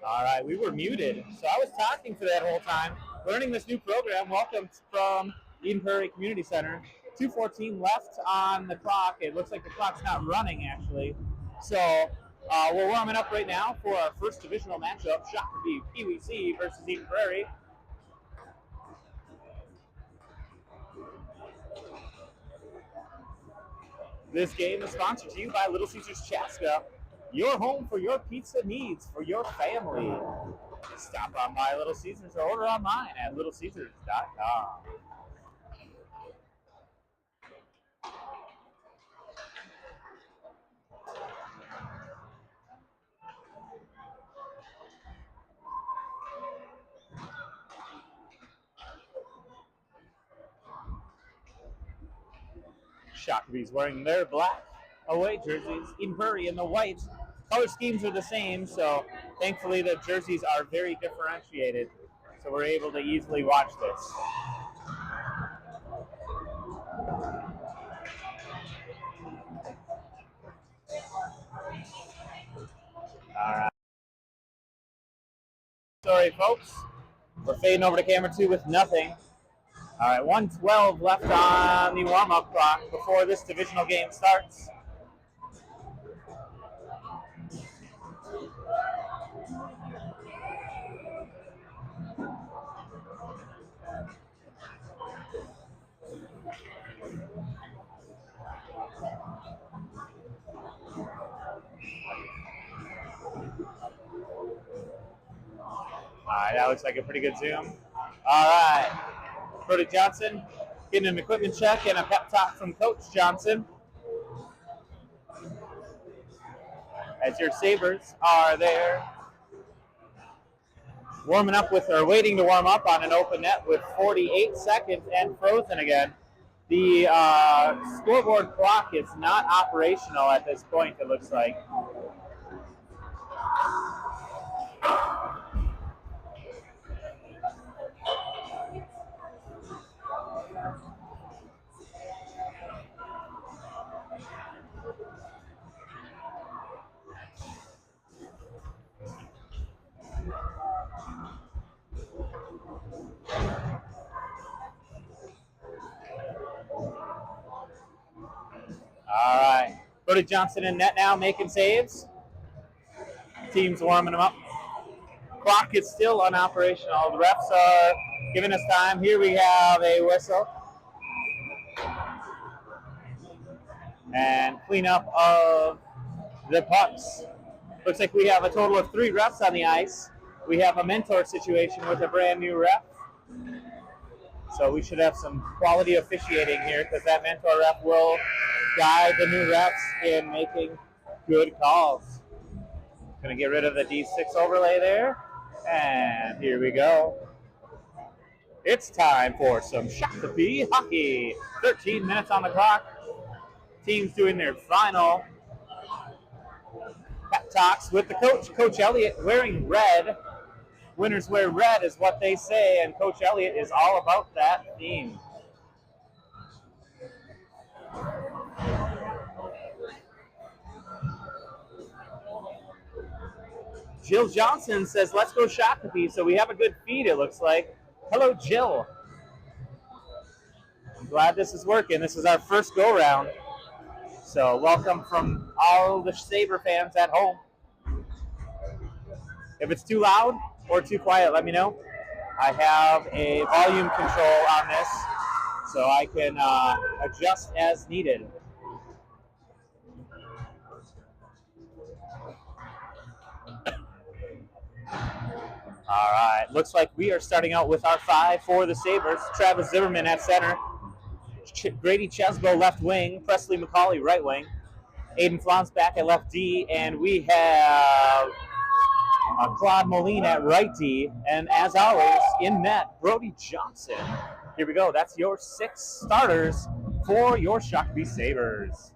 All right, we were muted, so I was talking for that whole time, learning this new program. Welcome from Eden Prairie Community Center. 2:14 left on the clock. It looks like the clock's not running, actually. So we're warming up right now for our first divisional matchup, Shocker PWC versus Eden Prairie. This game is sponsored to you by Little Caesars Chaska, your home for your pizza needs for your family. Stop on by Little Caesars or order online at littlecaesars.com. Shockbee's wearing their black away jerseys. Eden Prairie in the white. Color schemes are the same, so thankfully the jerseys are very differentiated, so we're able to easily watch this. All right. Sorry, folks. We're fading over to camera 2 with nothing. All right, 1:12 left on the warm-up clock before this divisional game starts. All right, that looks like a pretty good zoom. All right, Brody Johnson getting an equipment check and a pep talk from Coach Johnson. As your Sabres are there warming up with, or waiting to warm up on an open net with 48 seconds and frozen again. The scoreboard clock is not operational at this point, it looks like. All right, Brody Johnson in net now, making saves. Team's warming them up. Clock is still unoperational. The refs are giving us time. Here we have a whistle. And cleanup of the pucks. Looks like we have a total of 3 refs on the ice. We have a mentor situation with a brand new ref. So we should have some quality officiating here because that mentor ref will guide the new refs in making good calls. Gonna get rid of the D6 overlay there. And here we go. It's time for some Shakopee hockey. 13 minutes on the clock. Teams doing their final pep talks with the coach. Coach Elliott wearing red. Winners wear red is what they say, and Coach Elliott is all about that theme. Jill Johnson says, let's go Shakopee. So we have a good feed, it looks like. Hello, Jill. I'm glad this is working. This is our first go-round. So welcome from all the Sabre fans at home. If it's too loud or too quiet, let me know. I have a volume control on this, so I can adjust as needed. All right, looks like we are starting out with our 5 for the Sabres. Travis Zimmerman at center. Grady Chesbo left wing. Presley McCauley right wing. Aiden Flons back at left D. And we have Claude Moline at right D. And as always, in net, Brody Johnson. Here we go. That's your 6 starters for your Shakopee Sabres.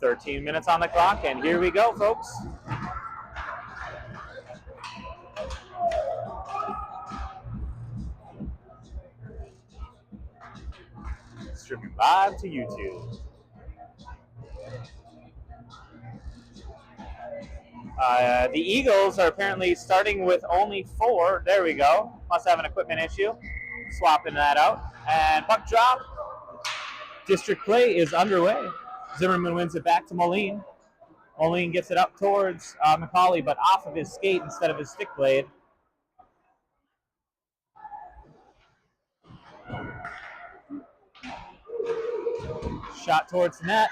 13 minutes on the clock, and here we go, folks. streaming live to YouTube. The Eagles are apparently starting with only 4. There we go. Must have an equipment issue. Swapping that out. And puck drop. District play is underway. Zimmerman wins it back to Moline. Moline gets it up towards McCauley, but off of his skate instead of his stick blade. Shot towards the net.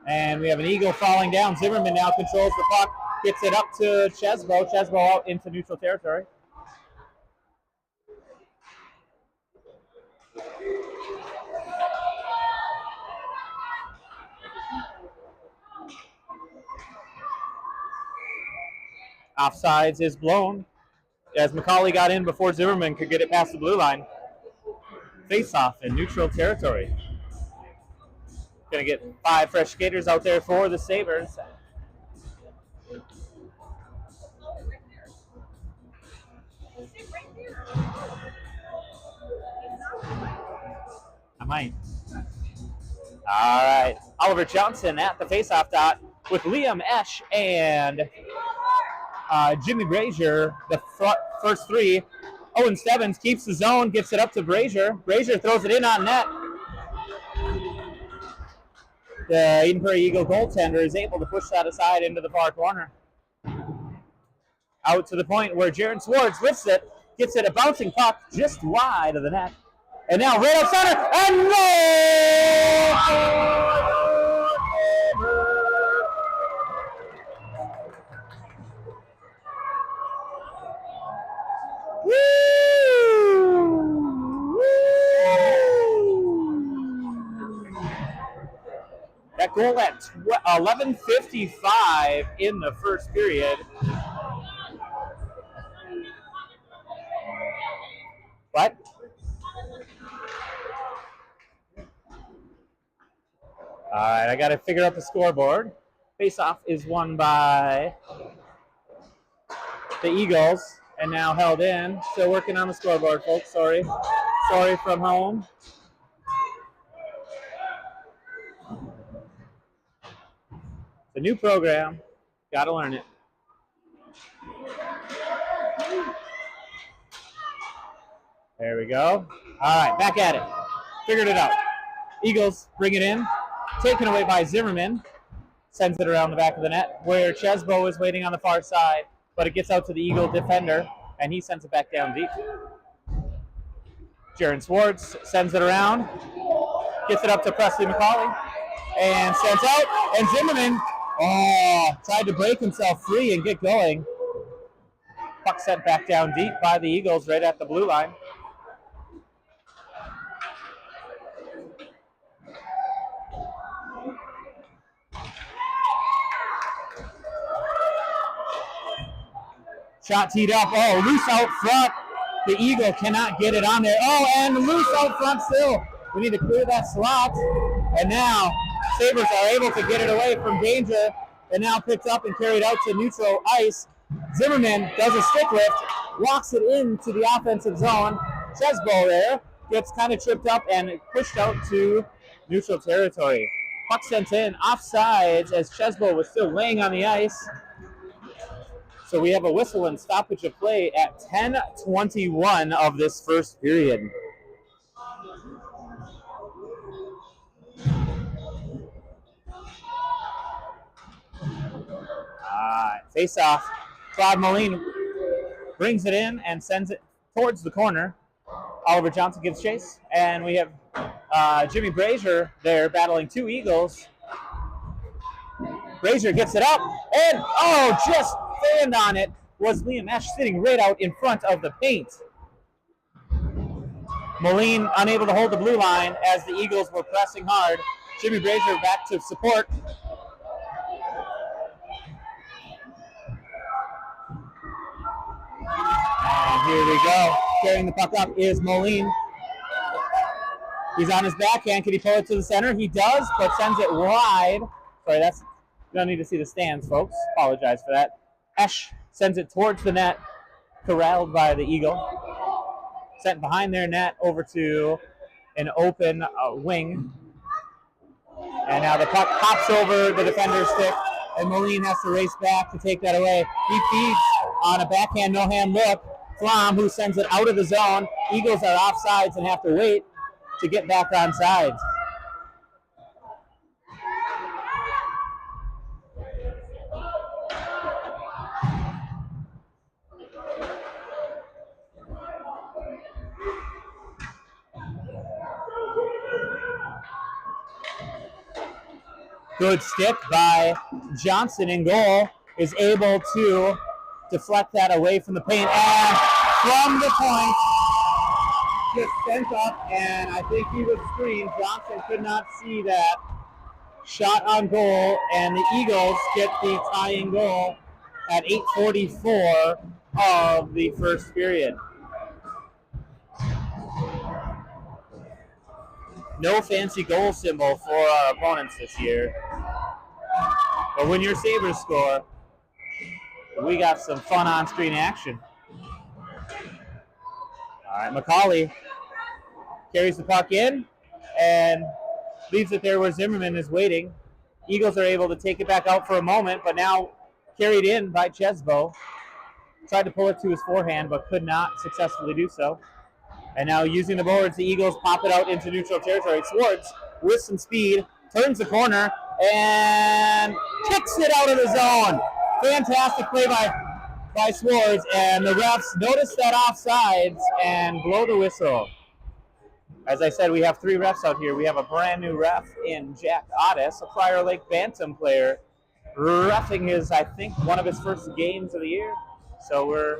And we have an Eagle falling down. Zimmerman now controls the puck. Gets it up to Chesbo. Chesbo out into neutral territory. Offsides is blown as McCauley got in before Zimmerman could get it past the blue line. Face-off in neutral territory. Going to get 5 fresh skaters out there for the Sabres. I might. All right. Oliver Johnson at the face-off dot with Liam Esch and Jimmy Brazier, the first 3. Owen Stebbins keeps the zone, gets it up to Brazier. Brazier throws it in on net. The Eden Prairie Eagle goaltender is able to push that aside into the far corner. Out to the point where Jaron Swartz lifts it, gets it a bouncing puck just wide of the net. And now right up center, and goal! That goal at 11:55 in the first period. What? All right, I got to figure out the scoreboard. Face-off is won by the Eagles and now held in. Still working on the scoreboard, folks. Sorry. Sorry from home. The new program, got to learn it. There we go. All right, back at it. Figured it out. Eagles bring it in. Taken away by Zimmerman. Sends it around the back of the net where Chesbo is waiting on the far side, but it gets out to the Eagle defender, and he sends it back down deep. Jaron Swartz sends it around, gets it up to Presley McCauley, and sends out, and Zimmerman tried to break himself free and get going. Puck sent back down deep by the Eagles right at the blue line. Shot teed up. Oh, loose out front. The Eagle cannot get it on there. Oh, and loose out front still. We need to clear that slot. And now Sabres are able to get it away from danger and now picked up and carried out to neutral ice. Zimmerman does a stick lift, walks it into the offensive zone. Chesbo there gets kind of tripped up and pushed out to neutral territory. Puck sent in offsides as Chesbo was still laying on the ice. So we have a whistle and stoppage of play at 10:21 of this first period. Face off. Claude Moline brings it in and sends it towards the corner. Oliver Johnson gives chase. And we have Jimmy Brazier there battling 2 Eagles. Brazier gets it up. And, just fanned on it was Liam Esch sitting right out in front of the paint. Moline unable to hold the blue line as the Eagles were pressing hard. Jimmy Brazier back to support. And here we go. Carrying the puck up is Moline. He's on his backhand. Can he pull it to the center? He does, but sends it wide. Sorry, you don't need to see the stands, folks. Apologize for that. Esch sends it towards the net, corralled by the Eagle. Sent behind their net over to an open wing. And now the puck pops over the defender's stick, and Moline has to race back to take that away. He feeds on a backhand, no-hand look. Flom, who sends it out of the zone. Eagles are offsides and have to wait to get back on sides. Good stick by Johnson in goal, is able to deflect that away from the paint, and from the point, just sent up, and I think he was screened. Johnson could not see that shot on goal, and the Eagles get the tying goal at 8:44 of the first period. No fancy goal symbol for our opponents this year. But when your Sabres score, we got some fun on-screen action. All right, McCauley carries the puck in and leaves it there where Zimmerman is waiting. Eagles are able to take it back out for a moment, but now carried in by Chesbo. Tried to pull it to his forehand, but could not successfully do so. And now using the boards, the Eagles pop it out into neutral territory. Swartz, with some speed, turns the corner and kicks it out of the zone. Fantastic play by Swartz, and the refs notice that offsides and blow the whistle. As I said, we have 3 refs out here. We have a brand new ref in Jack Otis, a Prior Lake Bantam player, reffing his, I think, one of his first games of the year. So we're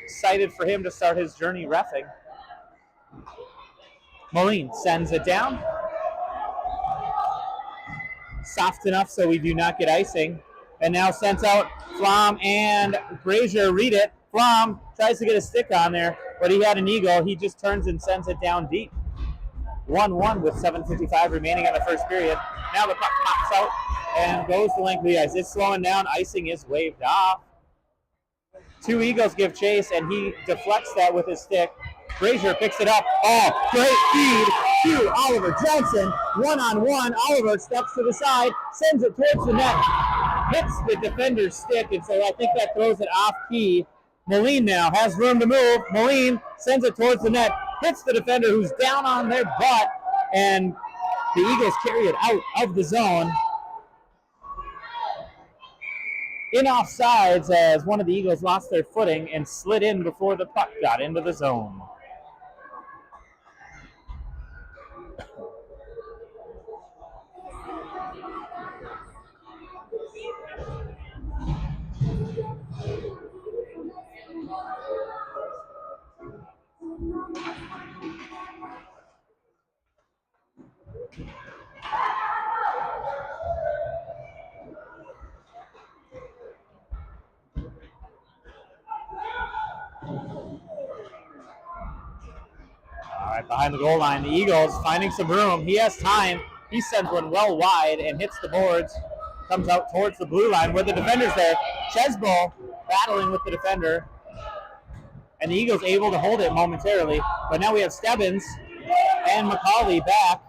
excited for him to start his journey reffing. Moline sends it down. Soft enough so we do not get icing. And now sends out Flom and Brazier read it. Flom tries to get a stick on there, but he had an eagle. He just turns and sends it down deep. 1-1 with 7:55 remaining in the first period. Now the puck pops out and goes the length of the ice. It's slowing down. Icing is waved off. 2 Eagles give chase, and he deflects that with his stick. Brazier picks it up. Oh, great feed to Oliver Johnson. 1-on-1. Oliver steps to the side, sends it towards the net, hits the defender's stick, and so I think that throws it off key. Moline now has room to move. Moline sends it towards the net, hits the defender who's down on their butt, and the Eagles carry it out of the zone. In offsides as one of the Eagles lost their footing and slid in before the puck got into the zone. All right, behind the goal line, the Eagles finding some room. He has time. He sends one well wide and hits the boards. Comes out towards the blue line where the defender's there. Chesbo battling with the defender. And the Eagles able to hold it momentarily. But now we have Stebbins and McCauley back.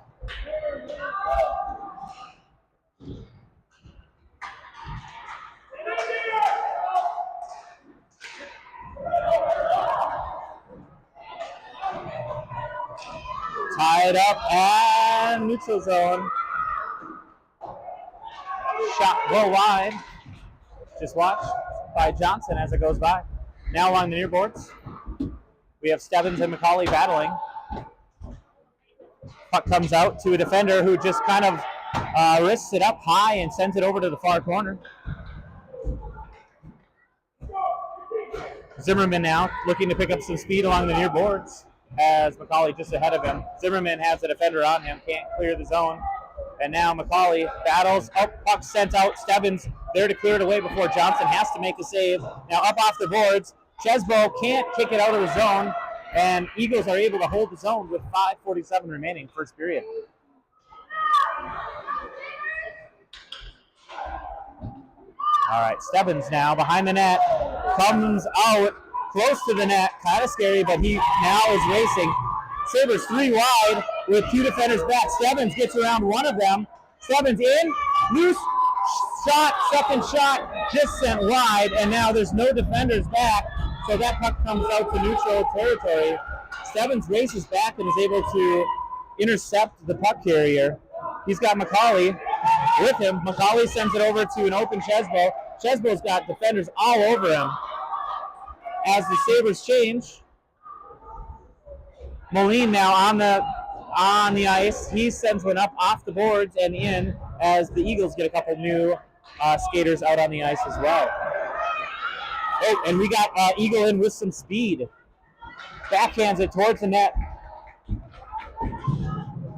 Tied up and neutral zone. Shot well wide. Just watch by Johnson as it goes by. Now along the near boards, we have Stebbins and McCauley battling. Puck comes out to a defender who just kind of wrists it up high and sends it over to the far corner. Zimmerman now looking to pick up some speed along the near boards as McCauley just ahead of him. Zimmerman has the defender on him, can't clear the zone. And now McCauley battles. Oh, puck sent out. Stebbins there to clear it away before Johnson has to make the save. Now up off the boards. Chesbo can't kick it out of the zone. And Eagles are able to hold the zone with 5:47 remaining first period. All right, Stebbins now behind the net. Comes out close to the net. Kind of scary, but he now is racing. Sabres 3 wide. with 2 defenders back. Stebbins gets around one of them. Stebbins in, loose shot, second shot, just sent wide, and now there's no defenders back, so that puck comes out to neutral territory. Stebbins races back and is able to intercept the puck carrier. He's got McCauley with him. McCauley sends it over to an open Chesbo. Chesbo's got defenders all over him. As the Sabres change, Moline now on the ice. He sends one up off the boards and in as the Eagles get a couple new skaters out on the ice as well. Oh, and we got Eagle in with some speed. Backhands it towards the net.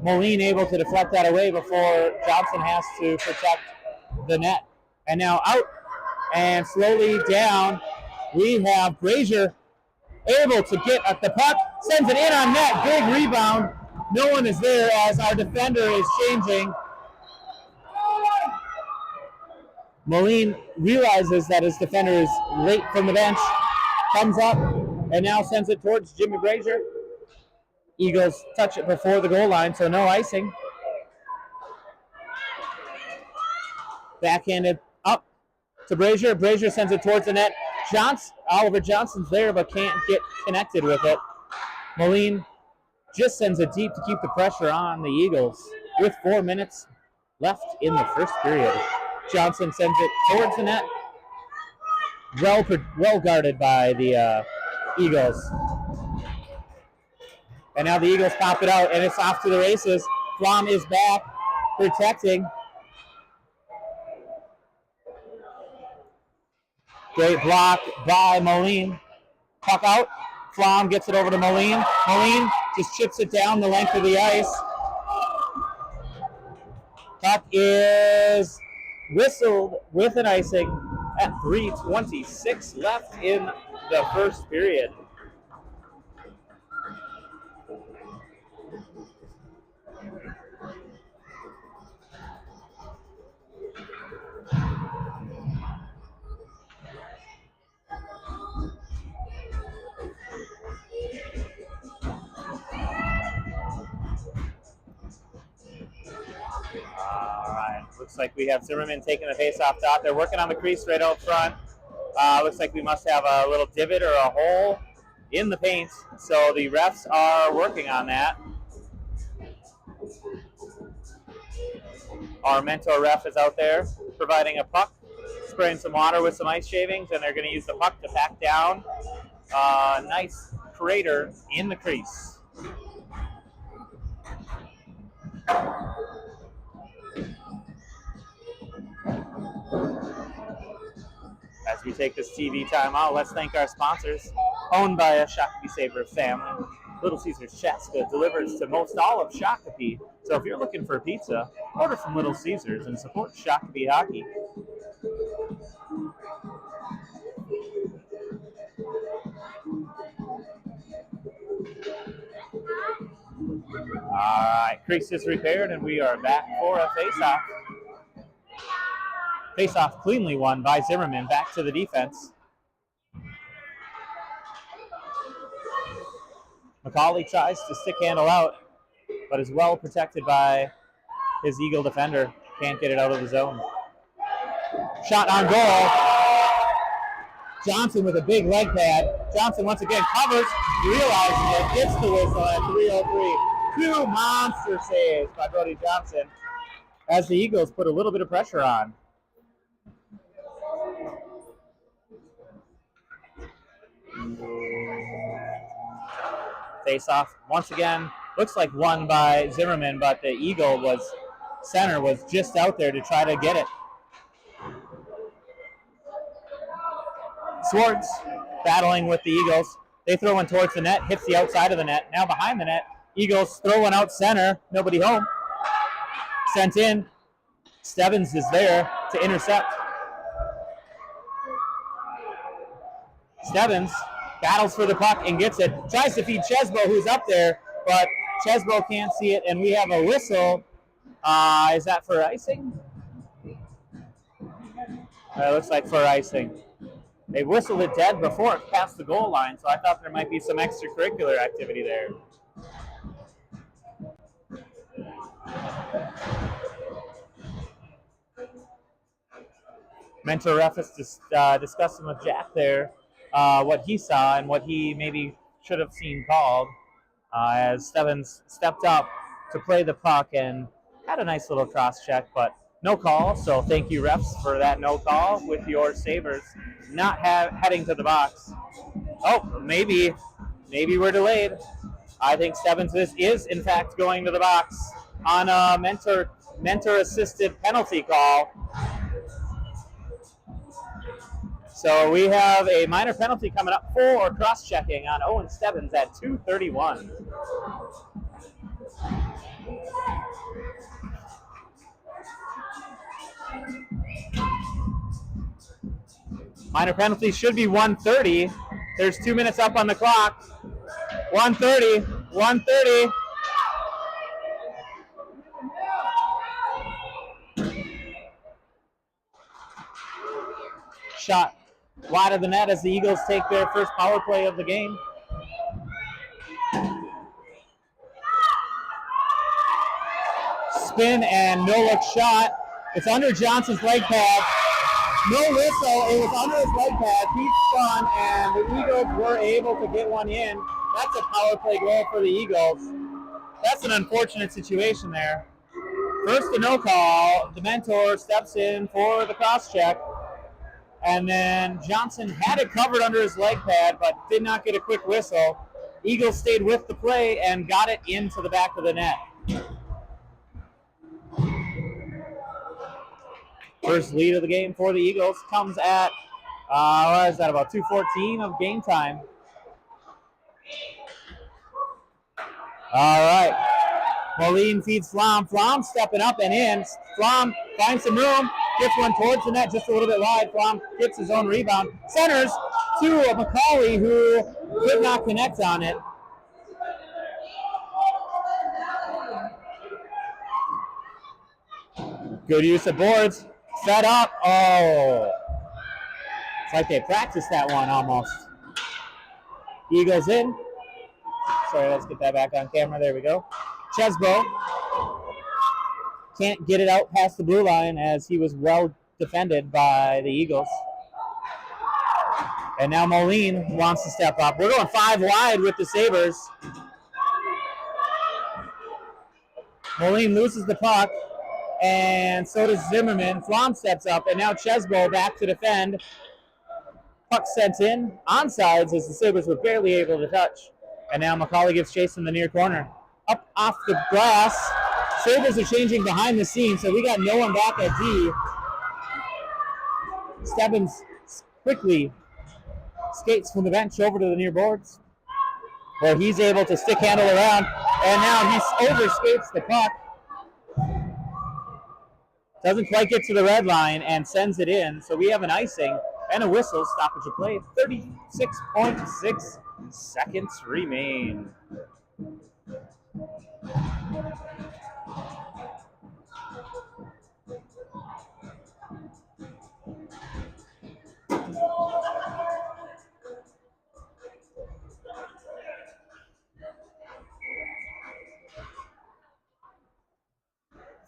Moline able to deflect that away before Johnson has to protect the net. And now out and slowly down, we have Brazier able to get at the puck, sends it in on net, big rebound. No one is there as our defender is changing. Moline realizes that his defender is late from the bench, comes up, and now sends it towards Jimmy Brazier. Eagles touch it before the goal line, so no icing. Backhanded up to Brazier. Brazier sends it towards the net. Oliver Johnson's there, but can't get connected with it. Moline just sends it deep to keep the pressure on the Eagles with 4 minutes left in the first period. Johnson sends it towards the net. Well guarded by the Eagles. And now the Eagles pop it out, and it's off to the races. Flom is back, protecting. Great block by Moline. Puck out. Flom gets it over to Moline. Moline just chips it down the length of the ice. Puck is whistled with an icing at 3:26 left in the first period. Looks like we have Zimmerman taking the face-off top. They're working on the crease right out front. Looks like we must have a little divot or a hole in the paint, so the refs are working on that. Our mentor ref is out there providing a puck, spraying some water with some ice shavings, and they're going to use the puck to pack down a nice crater in the crease. As we take this TV timeout, let's thank our sponsors. Owned by a Shakopee Sabre family, Little Caesars Chaska delivers to most all of Shakopee. So if you're looking for a pizza, order from Little Caesars and support Shakopee hockey. All right, crease is repaired, and we are back for a face-off. Face-off cleanly won by Zimmerman. Back to the defense. McCauley tries to stick handle out, but is well protected by his Eagle defender. Can't get it out of the zone. Shot on goal. Johnson with a big leg pad. Johnson once again covers, realizes it, gets the whistle at 3:03. Two monster saves by Brody Johnson as the Eagles put a little bit of pressure on. Face-off once again looks like won by Zimmerman, but the Eagle center was just out there to try to get it. Swartz battling with the Eagles. They throw one towards the net, hits the outside of the net. Now behind the net, Eagles throw one out center, nobody home. Sent in. Stebbins is there to intercept. Stebbins battles for the puck and gets it. Tries to feed Chesbo, who's up there, but Chesbo can't see it, and we have a whistle. Is that for icing? It looks like for icing. They whistled it dead before it passed the goal line, so I thought there might be some extracurricular activity there. Mentor ref is just discussing with Jack there what he saw and what he maybe should have seen called as Stebbins stepped up to play the puck and had a nice little cross check, but no call. So thank you, refs, for that no call with your Sabres not heading to the box. Oh, maybe we're delayed. I think Stebbins is in fact going to the box on a mentor-assisted penalty call. So we have a minor penalty coming up for cross-checking on Owen Stebbins at 2:31. Minor penalty should be 1:30. There's 2 minutes up on the clock. 1:30. Shot wide of the net as the Eagles take their first power play of the game. Spin and no-look shot. It's under Johnson's leg pad. No whistle. It was under his leg pad. He spun, and the Eagles were able to get one in. That's a power play goal for the Eagles. That's an unfortunate situation there. First, the no call. The mentor steps in for the cross check. And then Johnson had it covered under his leg pad, but did not get a quick whistle. Eagles stayed with the play and got it into the back of the net. First lead of the game for the Eagles comes at, what is that, about 2:14 of game time. All right. Moline feeds Flom. Flom stepping up and in. Flom finds some room, gets one towards the net just a little bit wide. Flom gets his own rebound. Centers to McCauley, who could not connect on it. Good use of boards. Set up. Oh. It's like they practiced that one almost. Eagles in. Sorry, let's get that back on camera. There we go. Chesbo can't get it out past the blue line as he was well defended by the Eagles. And now Moline wants to step up. We're going 5 wide with the Sabres. Moline loses the puck, and so does Zimmerman. Flom steps up, and now Chesbo back to defend. Puck sent in. Onsides as the Sabres were barely able to touch. And now McCauley gives chase in the near corner. Up off the glass. Sabres are changing behind the scenes, so we got no one back at D. Stebbins quickly skates from the bench over to the near boards, where he's able to stick handle around, and now he overskates the puck. Doesn't quite get to the red line and sends it in, so we have an icing and a whistle, stoppage of play. 36.6 seconds remain.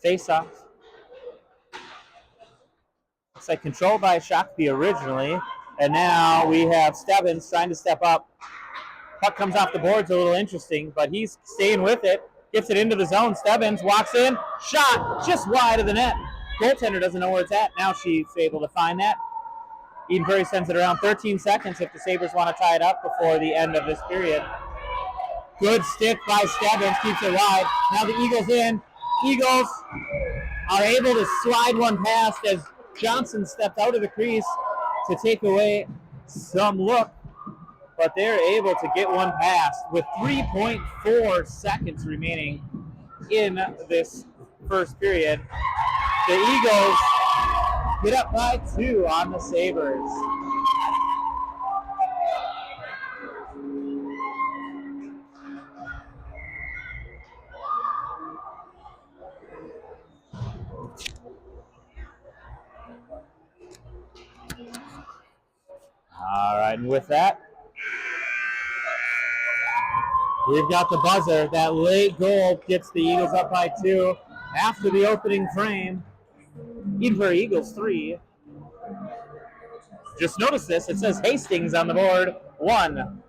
Face off. Looks like controlled by Shakopee originally, and now we have Stebbins trying to step up. Puck comes off the boards, a little interesting, but he's staying with it. Gets it into the zone. Stebbins walks in. Shot just wide of the net. Goaltender doesn't know where it's at. Now she's able to find that. Eden Prairie sends it around 13 seconds if the Sabres want to tie it up before the end of this period. Good stick by Stebbins. Keeps it wide. Now the Eagles in. Eagles are able to slide one past as Johnson stepped out of the crease to take away some look, but they're able to get one past with 3.4 seconds remaining in this first period. The Eagles get up by 2 on the Sabres. All right, and with that, we've got the buzzer. That late goal gets the Eagles up by 2 after the opening frame. Eden Prairie Eagles 3, Just notice this. It says Hastings on the board. 1.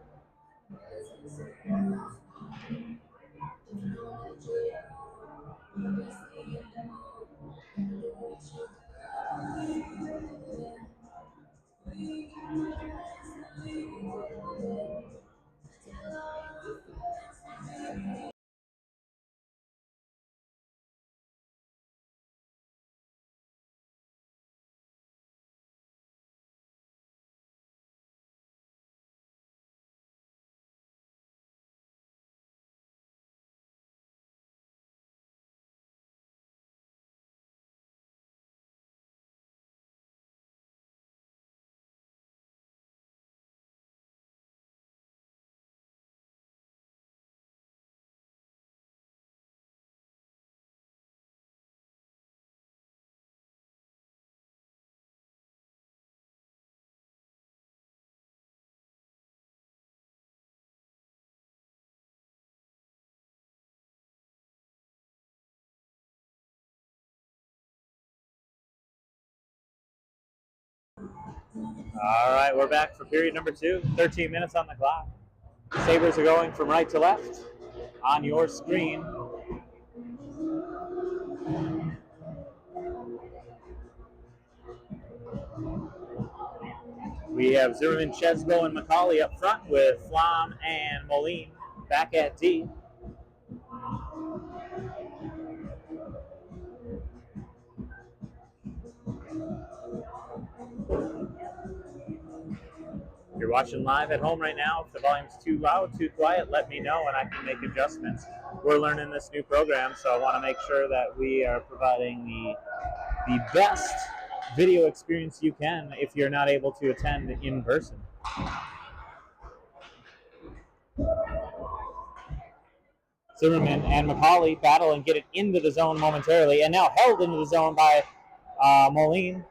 All right, we're back for period number 2. 13 minutes on the clock. Sabres are going from right to left on your screen. We have Zimmerman, Chesbo, and McCauley up front with Flom and Moline back at D. If you're watching live at home right now, if the volume's too loud, too quiet, let me know and I can make adjustments. We're learning this new program, so I want to make sure that we are providing the best video experience you can if you're not able to attend in person. Zimmerman and McCauley battle and get it into the zone momentarily, and now held into the zone by Moline.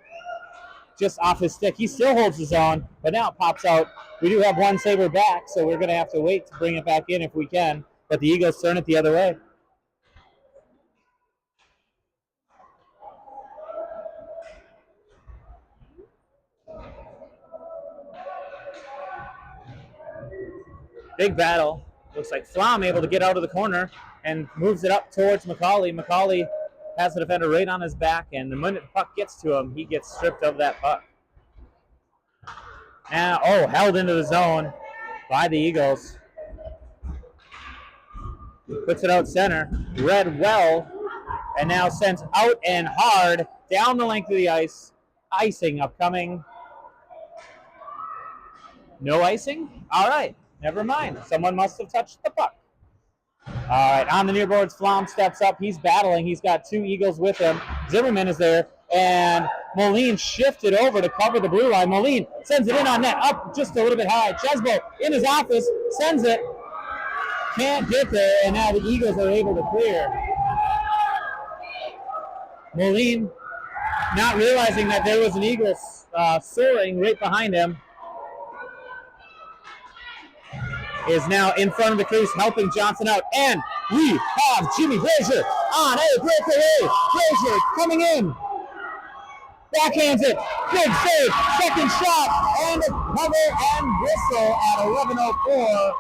Just off his stick. He still holds the zone, but now it pops out. We do have one Sabre back, so we're going to have to wait to bring it back in if we can, but the Eagles turn it the other way. Big battle. Looks like Flom able to get out of the corner and moves it up towards McCauley. McCauley has the defender right on his back, and the minute the puck gets to him, he gets stripped of that puck. Now, held into the zone by the Eagles. Puts it out center. Read well, and now sent out and hard down the length of the ice. Icing upcoming. No icing? All right, never mind. Someone must have touched the puck. All right, on the near boards, Flom steps up. He's battling. He's got 2 Eagles with him. Zimmerman is there, and Moline shifted over to cover the blue line. Moline sends it in on net, up just a little bit high. Chesbo in his office, sends it. Can't get there, and now the Eagles are able to clear. Moline, not realizing that there was an Eagle soaring right behind him, is now in front of the crease helping Johnson out. And we have Jimmy Brazier on a breakaway. Brazier coming in. Backhands it. Good save. Second shot. And a cover and whistle at 11:04.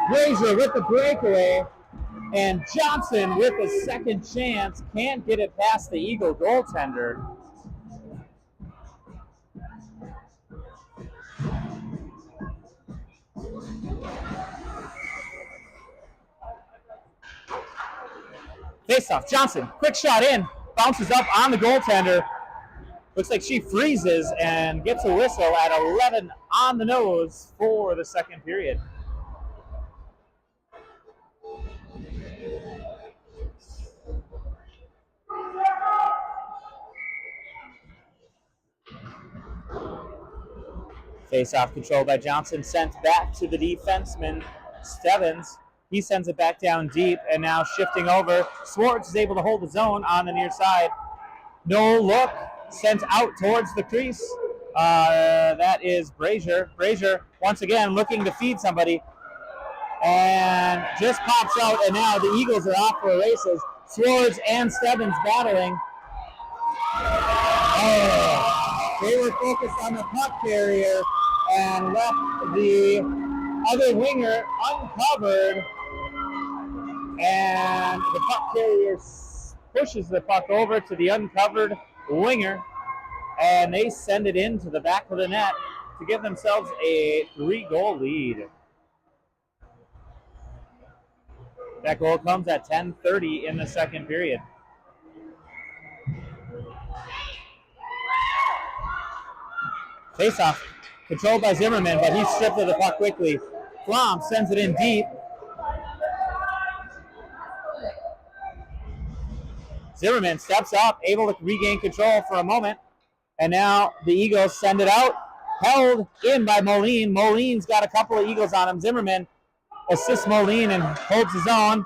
Brazier with the breakaway. And Johnson with a second chance. Can't get it past the Eagle goaltender. Face-off, Johnson, quick shot in, bounces up on the goaltender. Looks like she freezes and gets a whistle at 11 on the nose for the second period. Face-off controlled by Johnson, sent back to the defenseman, Stebbins. He sends it back down deep, and now shifting over. Swartz is able to hold the zone on the near side. No look, sent out towards the crease. That is Brazier. Brazier, once again, looking to feed somebody. And just pops out, and now the Eagles are off for races. Swartz and Stebbins battling. They were focused on the puck carrier and left the other winger uncovered, and the puck carrier pushes the puck over to the uncovered winger, and they send it into the back of the net to give themselves a 3-goal lead. That goal comes at 10:30 in the second period. Face-off, controlled by Zimmerman, but he's stripped of the puck quickly. Flom sends it in deep. Zimmerman steps up, able to regain control for a moment, and now the Eagles send it out. Held in by Moline. Moline's got a couple of Eagles on him. Zimmerman assists Moline and holds his own.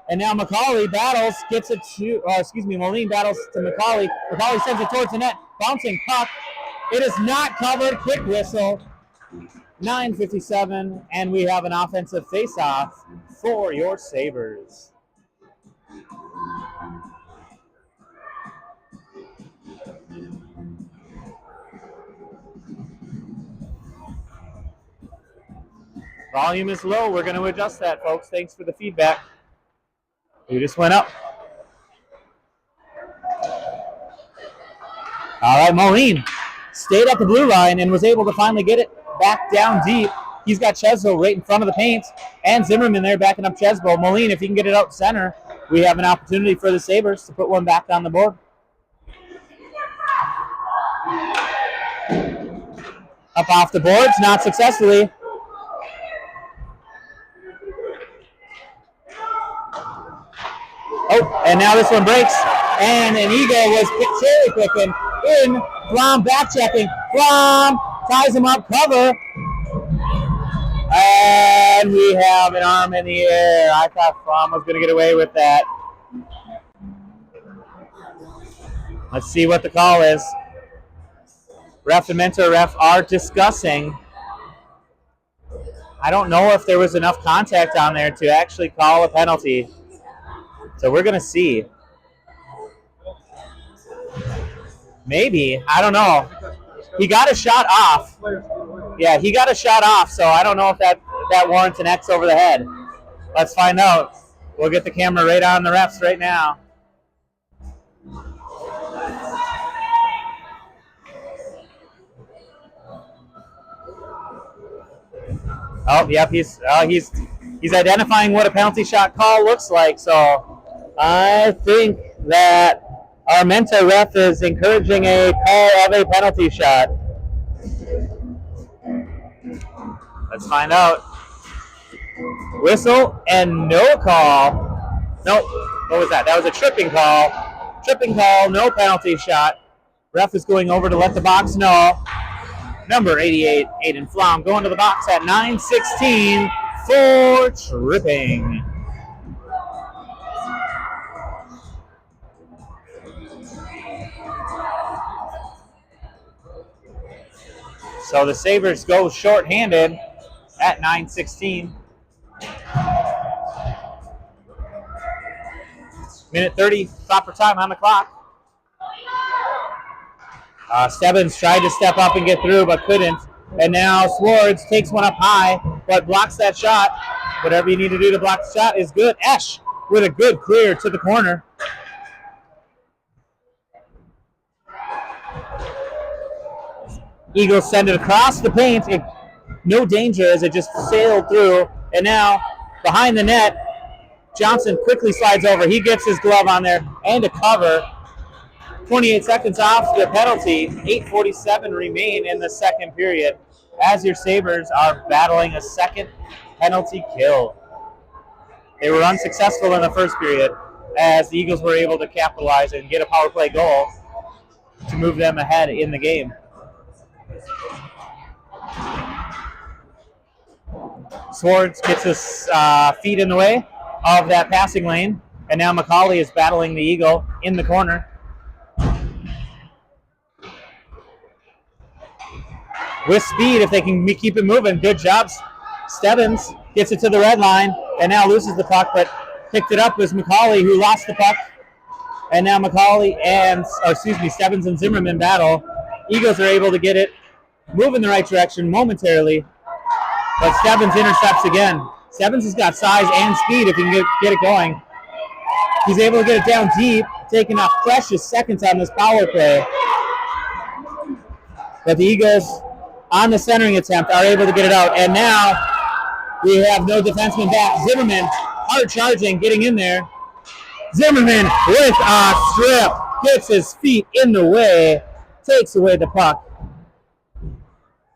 And now McCauley battles, gets it to, Moline battles to McCauley. McCauley sends it towards the net, bouncing puck. It is not covered. Quick whistle. 9:57, and we have an offensive face-off for your Sabres. Volume is low. We're going to adjust that, folks. Thanks for the feedback. We just went up. All right, Moline stayed at the blue line and was able to finally get it back down deep. He's got Chesbo right in front of the paint, and Zimmerman there backing up Chesbo. Moline, if he can get it out center, we have an opportunity for the Sabres to put one back on the board. Up off the boards, not successfully. Oh, and now this one breaks, and an Eagle was cherry picking in. Flom back checking. Flom ties him up, cover, and we have an arm in the air. I thought Flom was going to get away with that. Let's see what the call is. Ref and mentor ref are discussing. I don't know if there was enough contact on there to actually call a penalty. So we're going to see. Maybe. I don't know. He got a shot off. Yeah, he got a shot off, so I don't know if that warrants an X over the head. Let's find out. We'll get the camera right on the refs right now. Oh, yep, he's identifying what a penalty shot call looks like, so I think that our mentor ref is encouraging a call of a penalty shot. Let's find out. Whistle and no call. Nope. What was that? That was a tripping call. Tripping call, no penalty shot. Ref is going over to let the box know. Number 88, Eden Flom, going to the box at 9:16 for tripping. So the Sabres go shorthanded at 9:16. Minute 30, proper time on the clock. Stebbins tried to step up and get through, but couldn't. And now Swartz takes one up high, but blocks that shot. Whatever you need to do to block the shot is good. Esch with a good clear to the corner. Eagles send it across the paint. No danger as it just sailed through. And now behind the net, Johnson quickly slides over. He gets his glove on there and a cover. 28 seconds off the penalty. 8:47 remain in the second period as your Sabres are battling a second penalty kill. They were unsuccessful in the first period as the Eagles were able to capitalize and get a power play goal to move them ahead in the game. Swartz gets his feet in the way of that passing lane, and now McCauley is battling the Eagle in the corner. With speed, if they can keep it moving. Good job. Stebbins gets it to the red line, and now loses the puck, but picked it up was McCauley, who lost the puck. And now McCauley and, Stebbins and Zimmerman battle. Eagles are able to get it, move in the right direction momentarily, but Stebbins intercepts again. Stebbins has got size and speed if he can get it going. He's able to get it down deep, taking off precious seconds on this power play. But the Eagles, on the centering attempt, are able to get it out. And now we have no defenseman back. Zimmerman, hard charging, getting in there. Zimmerman with a strip, gets his feet in the way, takes away the puck.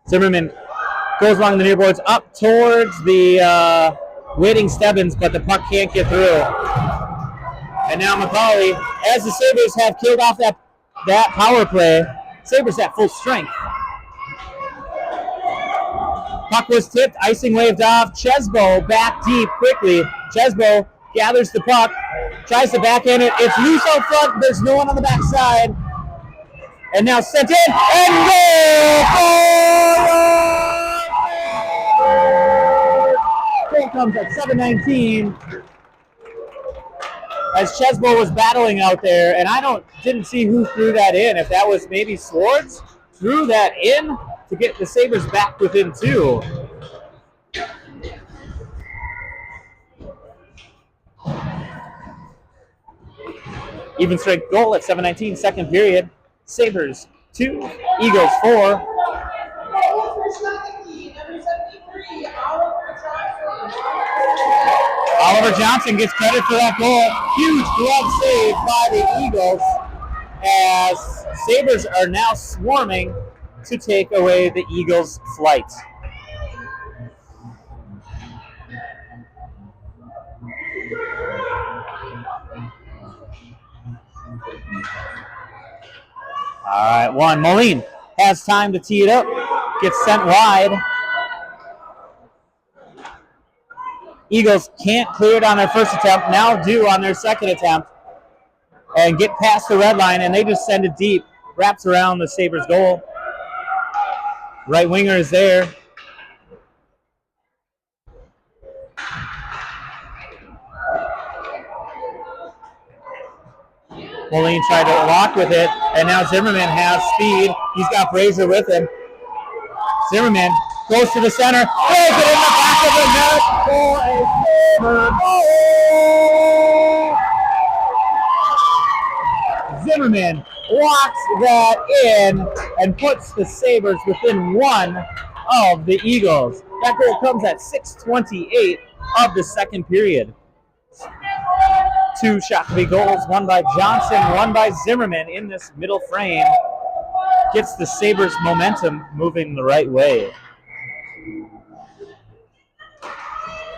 Zimmerman goes along the near boards up towards the waiting Stebbins, but the puck can't get through. And now McCauley, as the Sabres have killed off that power play, Sabres at full strength. Puck was tipped, icing waved off. Chesbo back deep quickly. Chesbo gathers the puck, tries to backhand it. It's loose out front. There's no one on the backside. And now sent in, and goal! Goal comes at 7:19. As Chesbo was battling out there, and I didn't see who threw that in. If that was maybe Swartz, threw that in to get the Sabres back within 2. Even strength goal at 7:19, second period. Sabres 2, Eagles 4. Oliver Johnson gets credit for that goal. Huge glove save by the Eagles as Sabres are now swarming to take away the Eagles' flight. All right, Moline has time to tee it up. Gets sent wide. Eagles can't clear it on their first attempt, now do on their second attempt, and get past the red line, and they just send it deep. Wraps around the Sabres goal. Right winger is there. Moline tried to walk with it, and now Zimmerman has speed. He's got Brazier with him. Zimmerman goes to the center, throws it in the back of the net for a Sabre goal. Zimmerman walks that in and puts the Sabres within 1 of the Eagles. That goal comes at 6:28 of the second period. 2 Shakopee goals, one by Johnson, one by Zimmerman in this middle frame. Gets the Sabres momentum moving the right way.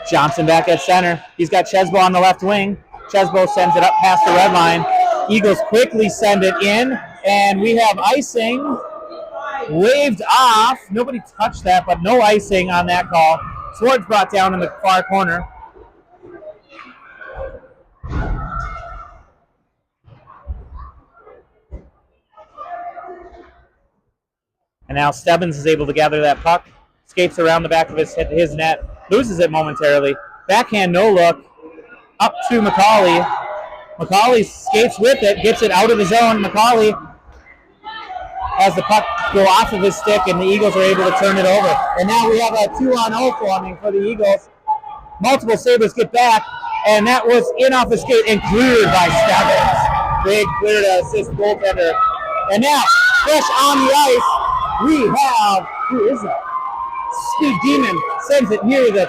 Johnson back at center. He's got Chesbo on the left wing. Chesbo sends it up past the red line. Eagles quickly send it in, and we have icing waved off. Nobody touched that, but no icing on that call. Swartz brought down in the far corner. And now Stebbins is able to gather that puck, skates around the back of his net, loses it momentarily. Backhand no look, up to McCauley. McCauley skates with it, gets it out of the zone. McCauley has the puck go off of his stick, and the Eagles are able to turn it over. And now we have a 2-on-0 forming for the Eagles. Multiple Sabres get back, and that was in off the skate and cleared by Stebbins. Big clear to assist goaltender. And now, fresh on the ice, we have, who is that? Steve Demon sends it near the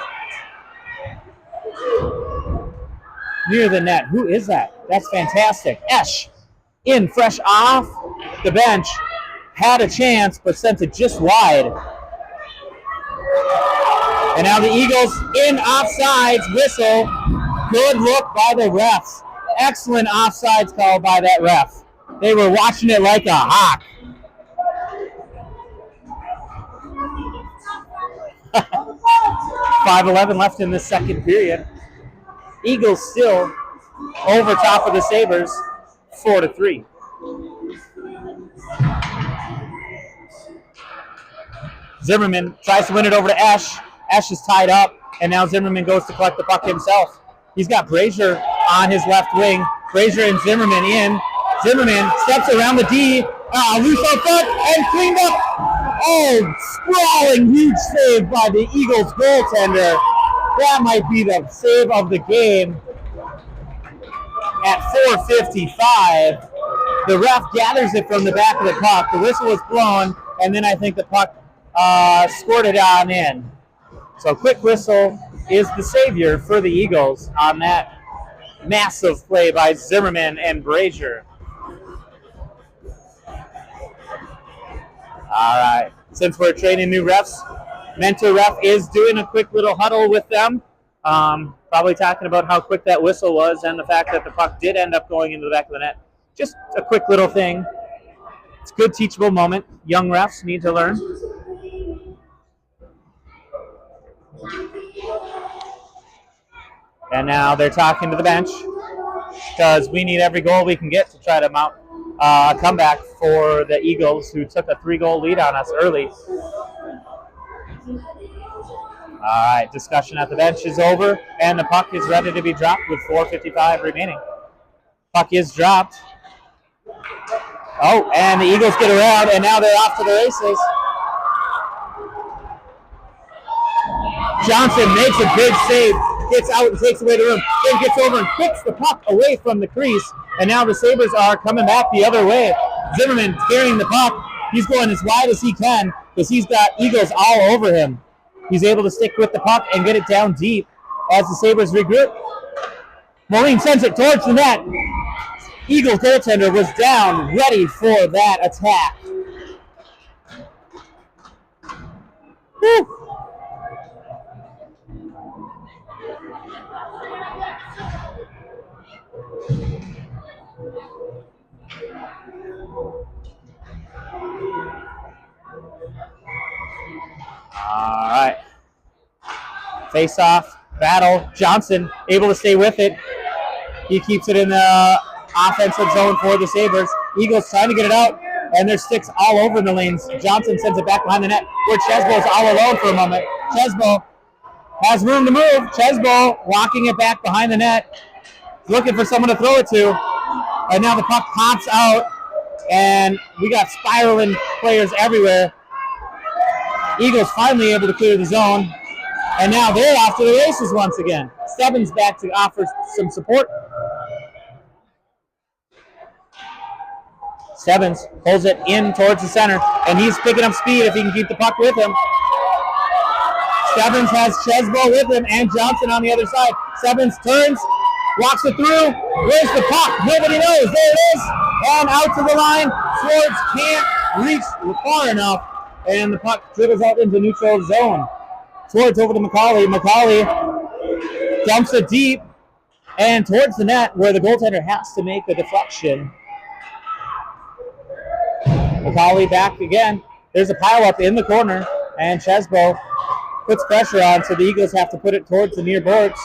net. Who is that? That's fantastic. Esch, in fresh off the bench, had a chance, but sent it just wide. And now the Eagles in offsides whistle. Good look by the refs. Excellent offsides call by that ref. They were watching it like a hawk. 5:11 left in the second period. Eagles still over top of the Sabres, 4-3. Zimmerman tries to win it over to Esch. Esch is tied up, and now Zimmerman goes to collect the puck himself. He's got Brazier on his left wing. Brazier and Zimmerman in. Zimmerman steps around the D, Loose out front and cleaned up. Oh, sprawling huge save by the Eagles goaltender. That might be the save of the game. At 4:55, the ref gathers it from the back of the puck. The whistle was blown, and then I think the puck scored it on in. So quick whistle is the savior for the Eagles on that massive play by Zimmerman and Brazier. All right. Since we're training new refs, mentor ref is doing a quick little huddle with them. Probably talking about how quick that whistle was and the fact that the puck did end up going into the back of the net. Just a quick little thing. It's a good teachable moment. Young refs need to learn. And now they're talking to the bench because we need every goal we can get to try to mount a comeback for the Eagles, who took a 3-goal lead on us early. All right, discussion at the bench is over, and the puck is ready to be dropped with 4:55 remaining. Puck is dropped. Oh, and the Eagles get around, and now they're off to the races. Johnson makes a big save, gets out and takes away the room, then gets over and kicks the puck away from the crease, and now the Sabres are coming back the other way. Zimmerman carrying the puck. He's going as wide as he can because he's got Eagles all over him. He's able to stick with the puck and get it down deep as the Sabres regroup. Moline sends it towards the net. Eagles goaltender was down, ready for that attack. Whew. All right. Face-off, battle. Johnson able to stay with it. He keeps it in the offensive zone for the Sabres. Eagles trying to get it out, and there's sticks all over the lanes. Johnson sends it back behind the net, where Chesbo's all alone for a moment. Chesbo has room to move. Chesbo walking it back behind the net, looking for someone to throw it to. And now the puck pops out, and we got spiraling players everywhere. Eagles finally able to clear the zone, and now they're off to the races once again. Stebbins back to offer some support. Stebbins pulls it in towards the center, and he's picking up speed if he can keep the puck with him. Stebbins has Chesbo with him and Johnson on the other side. Stebbins turns, walks it through. Where's the puck? Nobody knows. There it is. And out to the line. Swords can't reach far enough, and the puck dribbles out into neutral zone. Swords over to McCauley. McCauley dumps it deep and towards the net, where the goaltender has to make a deflection. McCauley back again. There's a pile-up in the corner, and Chesbo puts pressure on, so the Eagles have to put it towards the near boards.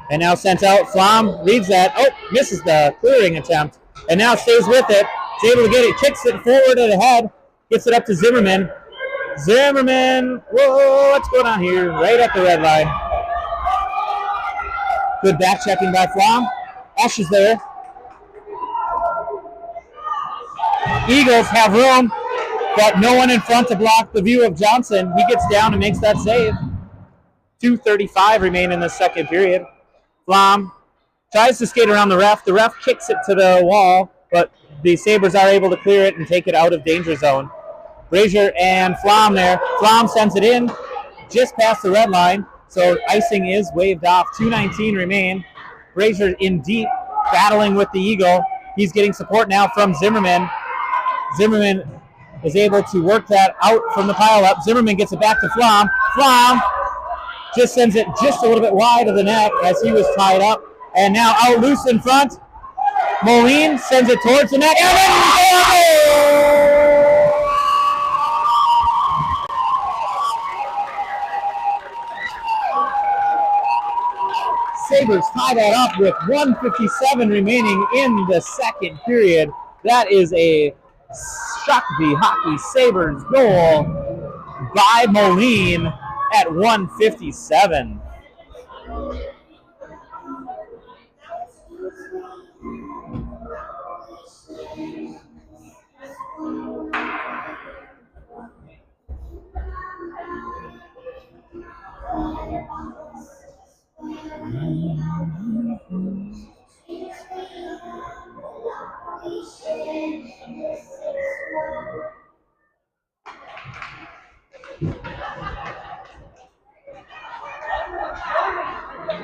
And now sent out. Flom reads that. Oh, misses the clearing attempt, and now stays with it. Is able to get it, kicks it forward and ahead, gets it up to Zimmerman. Zimmerman, whoa, what's going on here? Right at the red line. Good back checking by Flom. Ash is there. Eagles have room, but no one in front to block the view of Johnson. He gets down and makes that save. 2:35 remain in the second period. Flom tries to skate around the ref. The ref kicks it to the wall, but the Sabres are able to clear it and take it out of danger zone. Brazier and Flom there. Flom sends it in just past the red line, so icing is waved off. 2:19 remain. Brazier in deep, battling with the Eagle. He's getting support now from Zimmerman. Zimmerman is able to work that out from the pile-up. Zimmerman gets it back to Flom. Flom just sends it just a little bit wide of the net as he was tied up. And now out loose in front. Moline sends it towards the net. And then Sabres tie that up with 1:57 remaining in the second period. That is a Shakopee Hockey Sabres goal by Moline at 1:57.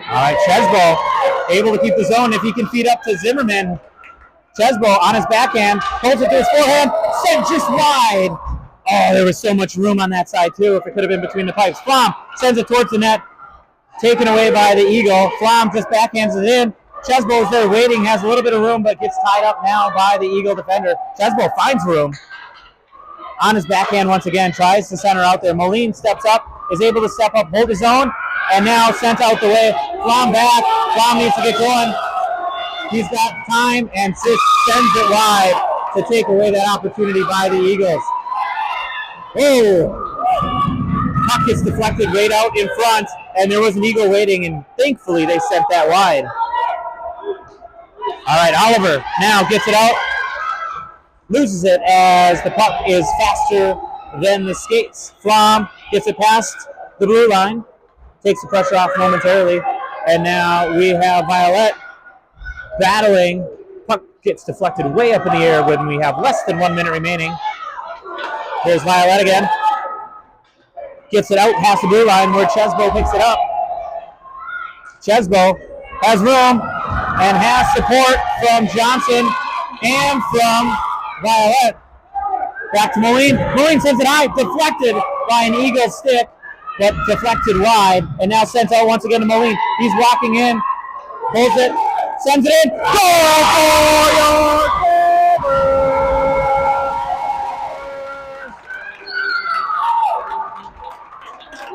All right, Chesbo able to keep the zone. If he can feed up to Zimmerman, Chesbo on his backhand, holds it to his forehand, sent just wide. Oh, there was so much room on that side, too, if it could have been between the pipes. Flom sends it towards the net, taken away by the Eagle. Flom just backhands it in. Chesbo is there waiting, has a little bit of room, but gets tied up now by the Eagle defender. Chesbo finds room. On his backhand once again, tries to center out there. Moline steps up, is able to step up, hold his own, and now sent out the way. Flom back. Flom needs to get going. He's got time and just sends it wide to take away that opportunity by the Eagles. Oh! Puck gets deflected right out in front, and there was an Eagle waiting, and thankfully they sent that wide. All right, Oliver now gets it out. Loses it as the puck is faster than the skates. Flom gets it past the blue line, takes the pressure off momentarily, and now we have Violet battling. Puck gets deflected way up in the air when we have less than 1 minute remaining. Here's Violet again. Gets it out past the blue line where Chesbo picks it up. Chesbo has room and has support from Johnson and from Violet. Back to Moline. Moline sends it high, deflected by an Eagle stick, but deflected wide, and now sent out once again to Moline. He's walking in, pulls it, sends it in. Goal for your Sabres!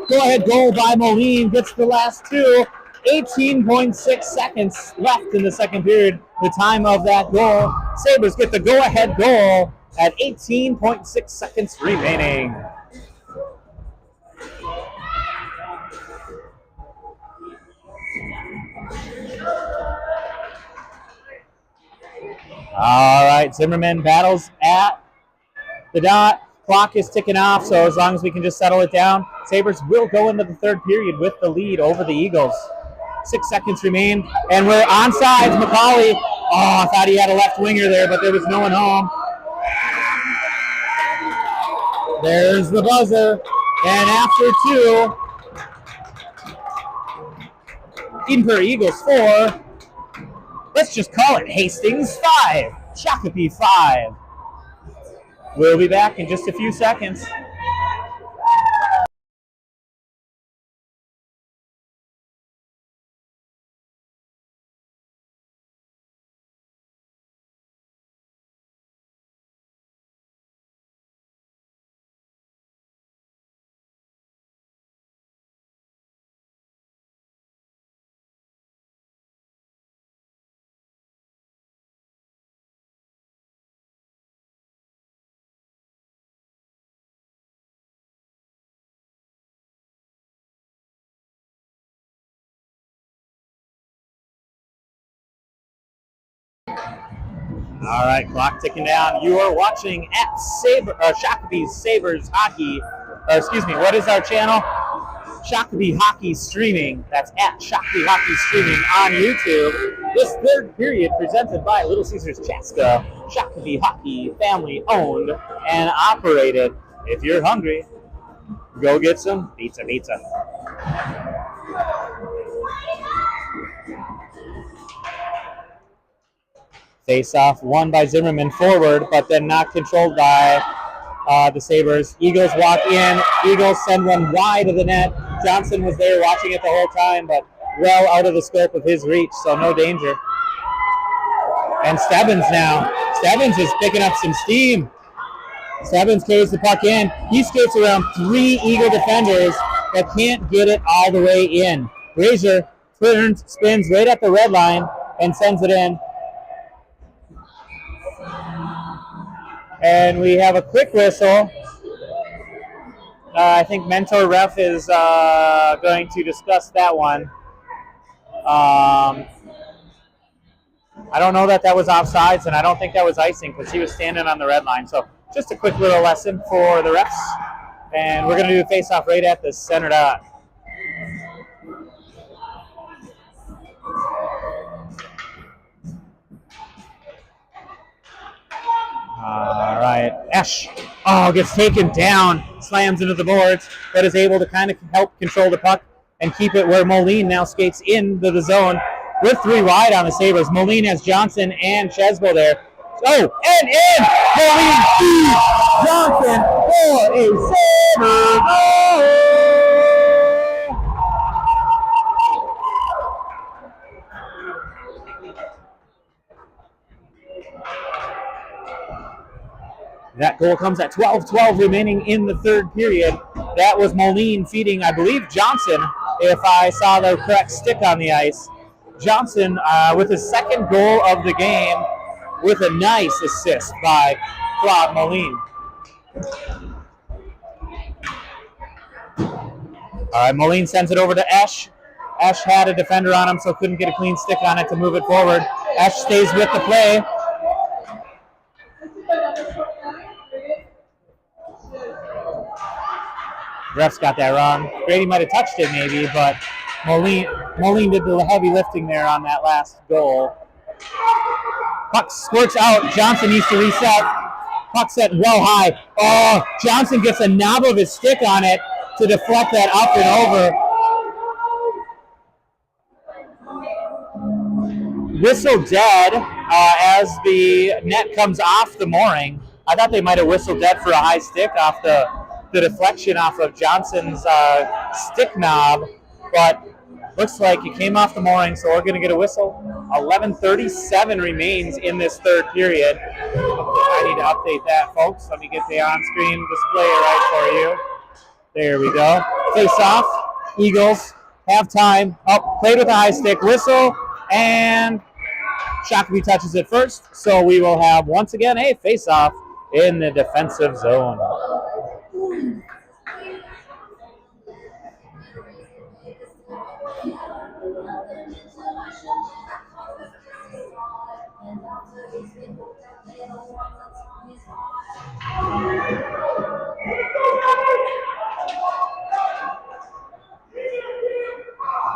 Go-ahead goal by Moline, gets the last two. 18.6 seconds left in the second period, the time of that goal. Sabres get the go-ahead goal at 18.6 seconds remaining. All right, Zimmerman battles at the dot. Clock is ticking off, so as long as we can just settle it down, Sabres will go into the third period with the lead over the Eagles. 6 seconds remain, and we're onside. McCauley, I thought he had a left winger there, but there was no one home. There's the buzzer, and after two, Eden Prairie Eagles 4. Let's just call it Hastings 5, Shakopee 5. We'll be back in just a few seconds. All right, clock ticking down. You are watching at Shakopee Sabres Hockey. What is our channel? Shakopee Hockey Streaming. That's at Shakopee Hockey Streaming on YouTube. This third period presented by Little Caesars Chaska. Shakopee Hockey, family owned and operated. If you're hungry, go get some pizza. Face-off won by Zimmerman forward, but then not controlled by the Sabres. Eagles walk in. Eagles send one wide of the net. Johnson was there watching it the whole time, but well out of the scope of his reach, so no danger. And Stebbins now. Stebbins is picking up some steam. Stebbins carries the puck in. He skates around 3 Eagle defenders but can't get it all the way in. Brazier spins right at the red line and sends it in. And we have a quick whistle. I think Mentor Ref is going to discuss that one. I don't know that was offsides, and I don't think that was icing because he was standing on the red line. So just a quick little lesson for the refs. And we're going to do a face-off right at the center dot. Ash, gets taken down, slams into the boards, but is able to kind of help control the puck and keep it where Moline now skates into the zone with 3 wide on the Sabres. Moline has Johnson and Chesbo there. Oh, and in! Moline feeds Johnson for a Sabre goal! That goal comes at 12:12 remaining in the third period. That was Moline feeding, I believe, Johnson, if I saw the correct stick on the ice. Johnson with his second goal of the game with a nice assist by Claude Moline. All right, Moline sends it over to Esch. Esch had a defender on him, so couldn't get a clean stick on it to move it forward. Esch stays with the play. Refs got that wrong. Grady might have touched it maybe, but Moline did the heavy lifting there on that last goal. Puck squirts out. Johnson needs to reset. Puck set well high. Oh, Johnson gets a knob of his stick on it to deflect that up and over. Whistle dead as the net comes off the mooring. I thought they might have whistled dead for a high stick off the deflection off of Johnson's stick knob, but looks like it came off the mooring, so we're going to get a whistle. 11:37 remains in this third period. I need to update that, folks. Let me get the on-screen display right for you. There we go. Face off. Eagles have time. Oh, played with a high stick. Whistle, and Shakopee touches it first, so we will have, once again, a face-off in the defensive zone.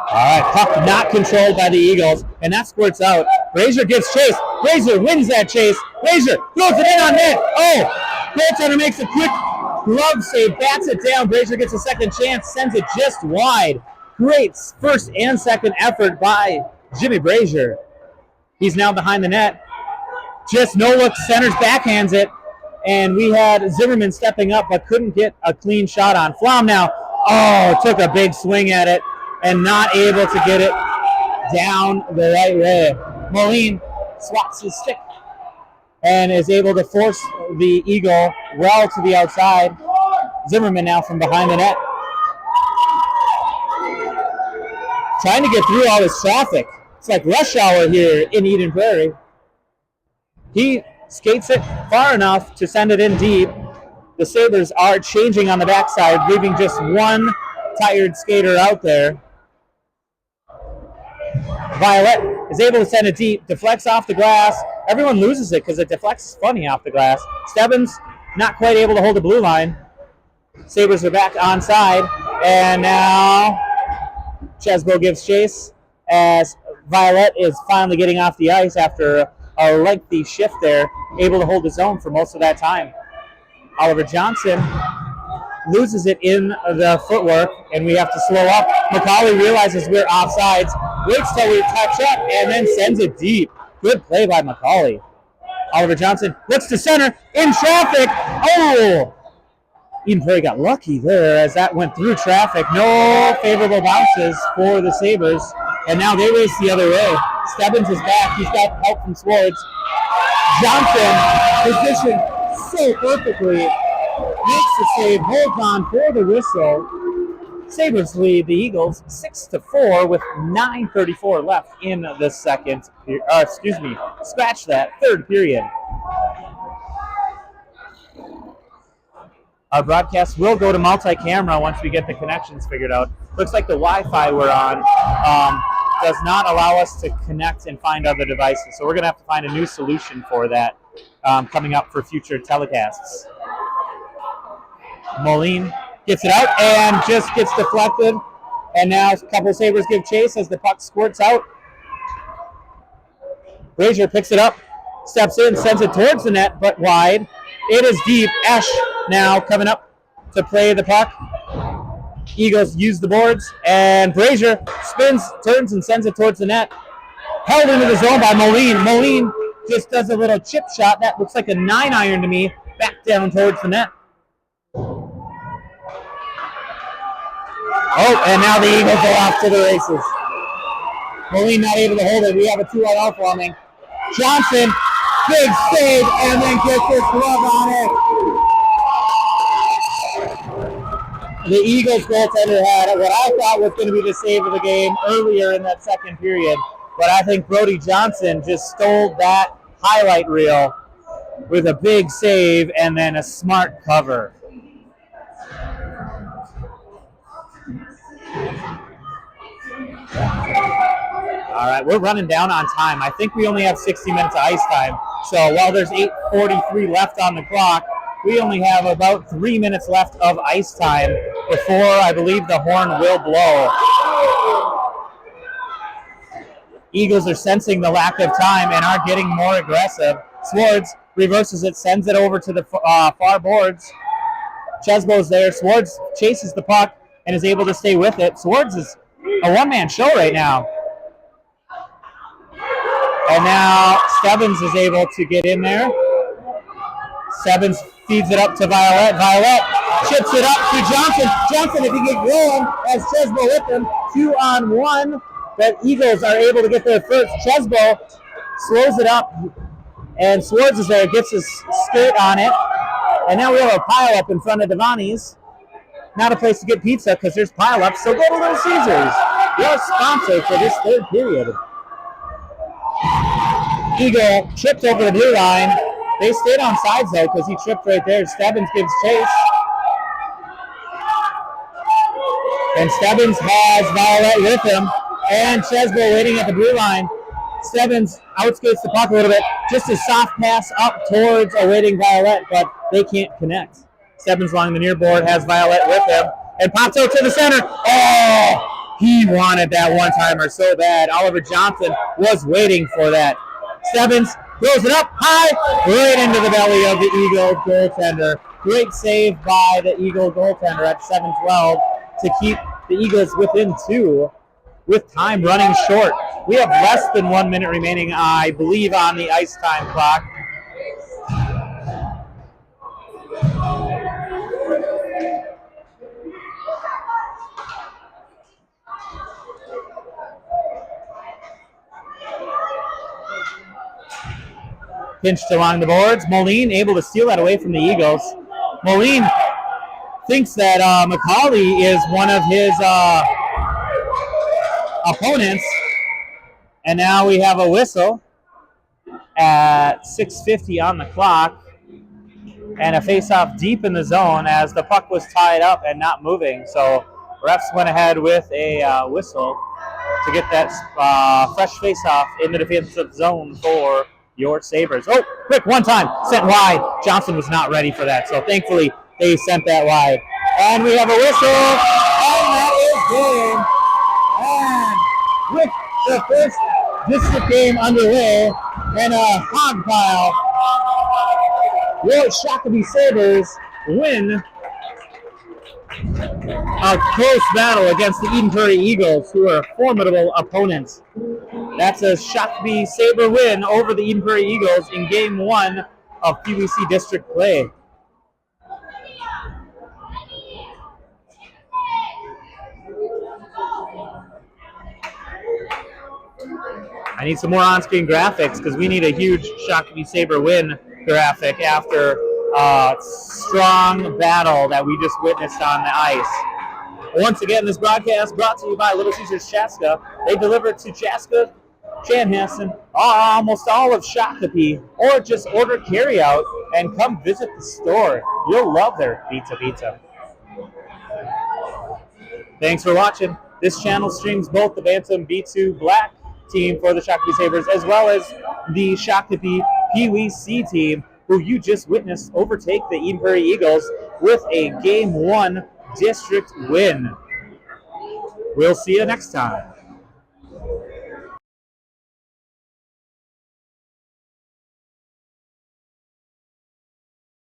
All right, puck not controlled by the Eagles, and that squirts out. Brazier gives chase. Brazier wins that chase. Brazier throws it in on net. Oh, goaltender makes a quick glove save, bats it down. Brazier gets a second chance, sends it just wide. Great first and second effort by Jimmy Brazier. He's now behind the net. Just no look, centers backhands it, and we had Zimmerman stepping up but couldn't get a clean shot on. Flom now, took a big swing at it and not able to get it down the right way. Moline swaps his stick and is able to force the Eagle well to the outside. Zimmerman now from behind the net, trying to get through all this traffic. It's like rush hour here in Eden Prairie. He skates it far enough to send it in deep. The Sabres are changing on the backside, leaving just one tired skater out there. Violet is able to send it deep, deflects off the glass. Everyone loses it because it deflects funny off the glass. Stebbins not quite able to hold the blue line. Sabres are back onside, and now Chesbo gives chase as Violet is finally getting off the ice after a lengthy shift there, able to hold his own for most of that time. Oliver Johnson loses it in the footwork, and we have to slow up. McCauley realizes we're offsides, waits till we touch up, and then sends it deep. Good play by McCauley. Oliver Johnson looks to center, in traffic. Oh! Eden Prairie got lucky there as that went through traffic. No favorable bounces for the Sabres, and now they race the other way. Stebbins is back. He's got help from Swartz. Johnson positioned so perfectly. Makes the save, holds on for the whistle. Sabres lead the Eagles 6-4 with 9:34 left in the third period. Our broadcast will go to multi-camera once we get the connections figured out. Looks like the Wi-Fi we're on does not allow us to connect and find other devices, so we're going to have to find a new solution for that coming up for future telecasts. Moline gets it out and just gets deflected. And now a couple of Sabres give chase as the puck squirts out. Brazier picks it up, steps in, sends it towards the net, but wide. It is deep. Ash now coming up to play the puck. Eagles use the boards, and Brazier spins, turns, and sends it towards the net. Held into the zone by Moline. Moline just does a little chip shot. That looks like a 9-iron to me. Back down towards the net. Oh, and now the Eagles go off to the races. Moline not able to hold it. We have a 2-on-0 forming. Johnson, big save, and then gets his glove on it. The Eagles goaltender had what I thought was going to be the save of the game earlier in that second period, but I think Brody Johnson just stole that highlight reel with a big save and then a smart cover. All right, we're running down on time. I think we only have 60 minutes of ice time. So while there's 8:43 left on the clock, we only have about 3 minutes left of ice time before I believe the horn will blow. Eagles are sensing the lack of time and are getting more aggressive. Swartz reverses it, sends it over to the far boards. Chesbo's there. Swartz chases the puck and is able to stay with it. Swartz is a one-man show right now. And now Stebbins is able to get in there. Stebbins feeds it up to Violet. Violet chips it up to Johnson. Johnson, if he gets going, has Chesbo with him. 2-on-1. The Eagles are able to get there first. Chesbo slows it up, and Swartz is there, gets his skate on it. And now we have a pile-up in front of Devani's. Not a place to get pizza because there's pile-ups, so go to Little Caesars. Your sponsor for this third period. Eagle tripped over the blue line. They stayed on sides, though, because he tripped right there. Stebbins gives chase. And Stebbins has Violet with him. And Chesbo waiting at the blue line. Stebbins outskates the puck a little bit. Just a soft pass up towards a waiting Violet, but they can't connect. Stebbins along the near board has Violet with him. And pops out to the center. Oh! He wanted that one-timer so bad. Oliver Johnson was waiting for that. Stebbins throws it up high, right into the belly of the Eagle goaltender. Great save by the Eagle goaltender at 7:12 to keep the Eagles within 2 with time running short. We have less than 1 minute remaining, I believe, on the ice time clock. Pinched along the boards. Moline able to steal that away from the Eagles. Moline thinks that McCauley is one of his opponents. And now we have a whistle at 6:50 on the clock. And a face-off deep in the zone as the puck was tied up and not moving. So refs went ahead with a whistle to get that fresh face-off in the defensive zone for your Sabres. Oh, quick, one time, sent wide. Johnson was not ready for that, so thankfully they sent that wide. And we have a whistle, and that is game. And with the first district game underway, and a hog pile, your Shakopee Sabres win a close battle against the Eden Prairie Eagles, who are formidable opponents. That's a Shakopee Sabre win over the Eden Prairie Eagles in Game 1 of PWC District play. I need some more on-screen graphics because we need a huge Shakopee Sabre win graphic after a strong battle that we just witnessed on the ice. Once again, this broadcast brought to you by Little Caesars Chaska. They deliver to Chaska, Chanhassen, almost all of Shakopee, or just order carryout and come visit the store. You'll love their pizza. Thanks for watching. This channel streams both the Bantam B2 Black team for the Shakopee Sabres as well as the Shakopee PWC team, who you just witnessed overtake the Eden Prairie Eagles with a Game 1 district win. We'll see you next time.